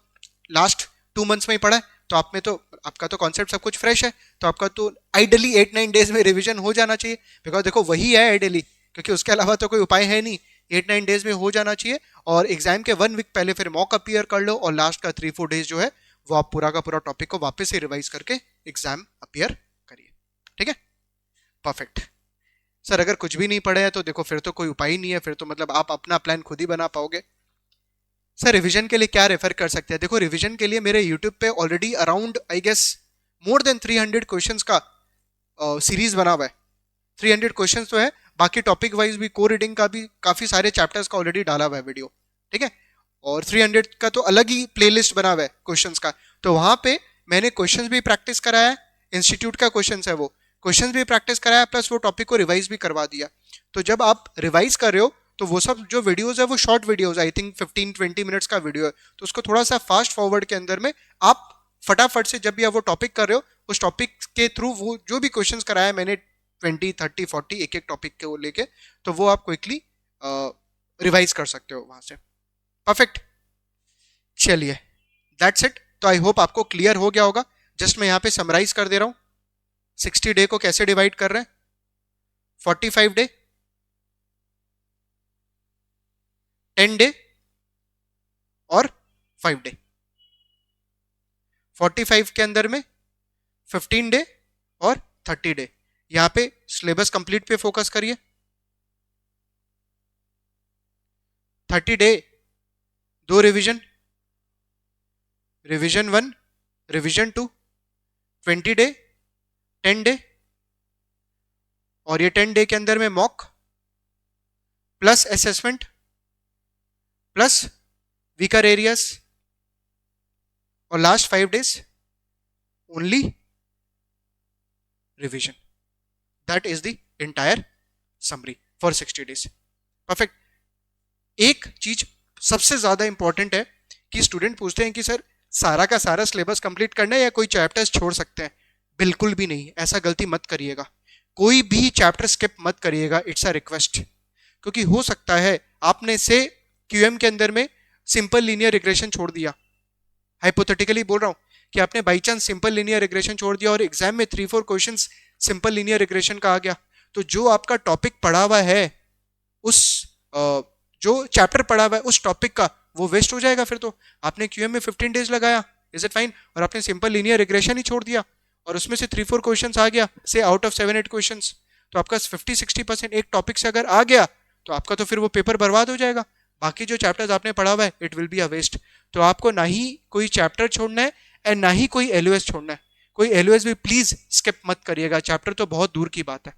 लास्ट 2 मंथ्स में ही पढ़ा है, तो आप में तो आपका तो कॉन्सेप्ट सब कुछ फ्रेश है, तो आपका तो आइडली 8-9 डेज में रिवीजन हो जाना चाहिए। बिकॉज देखो वही है आइडली, क्योंकि उसके अलावा तो कोई उपाय है नहीं। 8-9 डेज में हो जाना चाहिए, और एग्जाम के 1 वीक पहले फिर मॉक अपीयर कर लो, और लास्ट का 3-4 डेज जो है वो आप पूरा का पूरा टॉपिक को वापस से रिवाइज करके एग्जाम अपीयर करिए। ठीक है, परफेक्ट। सर अगर कुछ भी नहीं पढ़े हैं तो देखो फिर तो कोई उपाय ही नहीं है, फिर तो मतलब आप अपना प्लान खुद ही बना पाओगे। सर रिवीजन के लिए क्या रेफर कर सकते हैं? देखो रिवीजन के लिए मेरे यूट्यूब पे already around I guess more than 300 questions का सीरीज बना हुआ है। 300 क्वेश्चंस तो है, बाकी टॉपिक वाइज भी को रीडिंग का भी काफी सारे चैप्टर्स का ऑलरेडी डाला हुआ है वीडियो। ठीक है, और 300 का तो अलग ही प्लेलिस्ट बना हुआ है क्वेश्चंस का, तो वहां पे मैंने क्वेश्चंस भी प्रैक्टिस कराया है, इंस्टीट्यूट का क्वेश्चंस है वो क्वेश्चंस भी प्रैक्टिस कराया, प्लस वो टॉपिक को रिवाइज भी करवा दिया। तो जब आप रिवाइज कर रहे हो तो वो सब जो वीडियोस है वो short videos, I think 15-20 minutes का वीडियो है, तो उसको थोड़ा सा फास्ट फॉरवर्ड के अंदर में आप फटाफट से जब भी आप वो टॉपिक कर रहे हो उस टॉपिक के थ्रू वो जो भी क्वेश्चंस कराया मैंने 20-30-40 एक टॉपिक को लेके, तो वो आप क्विकली रिवाइज कर सकते हो वहां से। परफेक्ट, चलिए दैट्स इट। तो आई होप आपको क्लियर हो गया होगा। जस्ट मैं यहाँ पे समराइज कर दे रहा हूँ 60 डे को कैसे डिवाइड कर रहे हैं। 45 डे, 10 डे और 5 डे। 45 के अंदर में 15 डे और 30 डे। यहां पे सिलेबस कंप्लीट पे फोकस करिए। 30 day 2 revision, revision 1, revision 2, 20 day 10 day, और ये 10 डे के अंदर में mock plus assessment plus weaker areas, और last 5 days only revision. That is the entire summary for 60 days. Perfect. एक चीज सबसे ज्यादा इंपॉर्टेंट है कि स्टूडेंट पूछते हैं कि सर सारा का सारा सिलेबस कंप्लीट करना है या कोई चैप्टर्स छोड़ सकते हैं? बिल्कुल भी नहीं, ऐसा गलती मत करिएगा। कोई भी चैप्टर स्किप मत करिएगा, इट्स अ रिक्वेस्ट। क्योंकि हो सकता है आपने से क्यूएम के अंदर में सिंपल लीनियर रिग्रेशन छोड़ दिया, हाइपोथेटिकली बोल रहा हूं कि आपने by chance simple linear regression छोड़ दिया और एग्जाम में 3-4 क्वेश्चंस सिंपल लीनियर रिग्रेशन का आ गया, तो जो आपका टॉपिक पढ़ा हुआ है उस जो चैप्टर पढ़ा हुआ है उस टॉपिक का वो वेस्ट हो जाएगा। फिर तो आपने क्यूएम में 15 डेज लगाया, इज इट फाइन, और आपने सिंपल लीनियर रिग्रेशन ही छोड़ दिया और उसमें से 3-4 क्वेश्चंस आ गया, से आउट ऑफ 7-8 क्वेश्चंस, तो आपका 50-60% एक टॉपिक से अगर आ गया तो आपका तो फिर वो पेपर बर्बाद हो जाएगा। बाकी जो चैप्टर्स आपने पढ़ा हुआ है it will be a waste. तो आपको ना ही कोई चैप्टर छोड़ना है एंड ना ही कोई एलओएस छोड़ना है। कोई एलओएस भी प्लीज स्किप मत करिएगा, चैप्टर तो बहुत दूर की बात है।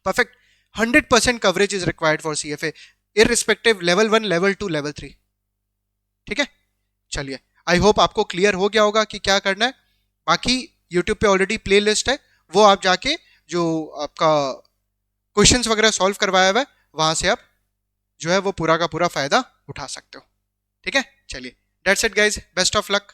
Perfect. 100% coverage is required for CFA, irrespective level 1, level 2, level 3। ठीक है, चलिए आई होप आपको क्लियर हो गया होगा कि क्या करना है। बाकी यूट्यूब पे ऑलरेडी प्ले लिस्ट है, वो आप जाके जो आपका क्वेश्चंस वगैरह सॉल्व करवाया हुआ है वहां से आप जो है वो पूरा का पूरा फायदा उठा सकते हो। ठीक है, चलिए that's it guys, best of luck.